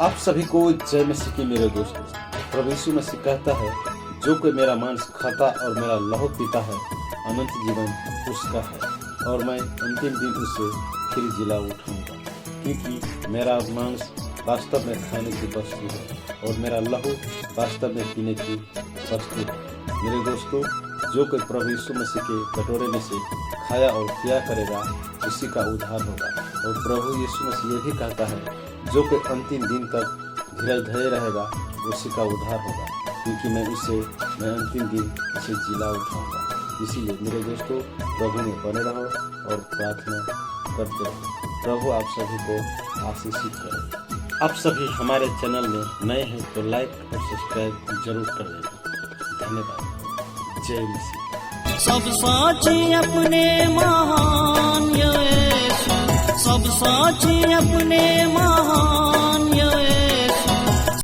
आप सभी को जय मसीह की मेरे दोस्तों। प्रभु यीशु मसीह कहता है, जो कोई मेरा मांस खाता और मेरा लहू पीता है, अनंत जीवन उसका है, और मैं अंतिम दिन उसे फिर जिला उठाऊंगा। क्योंकि मेरा मांस वास्तव में खाने की वस्तु है और मेरा लहू वास्तव में पीने की वस्तु है। मेरे दोस्तों, जो कोई प्रभु यीशु मसीह के कटोरे में से खाया और पिया करेगा, उसी का उद्धार होगा। और प्रभु यीशु मसीह ये भी कहता है, जो कोई अंतिम दिन तक धीरज धरे रहेगा, उसी का उद्धार होगा। क्योंकि मैं अंतिम दिन उसे जिला उठाऊंगा। इसीलिए मेरे दोस्तों, प्रभु में बने रहो और प्रार्थना करते रहो। प्रभु आप सभी को आशीषित करे। आप सभी हमारे चैनल में नए हैं तो लाइक और सब्सक्राइब जरूर कर लेना। धन्यवाद। जय मसीह। सब साची अपने महान यीशु, सब साची अपने महान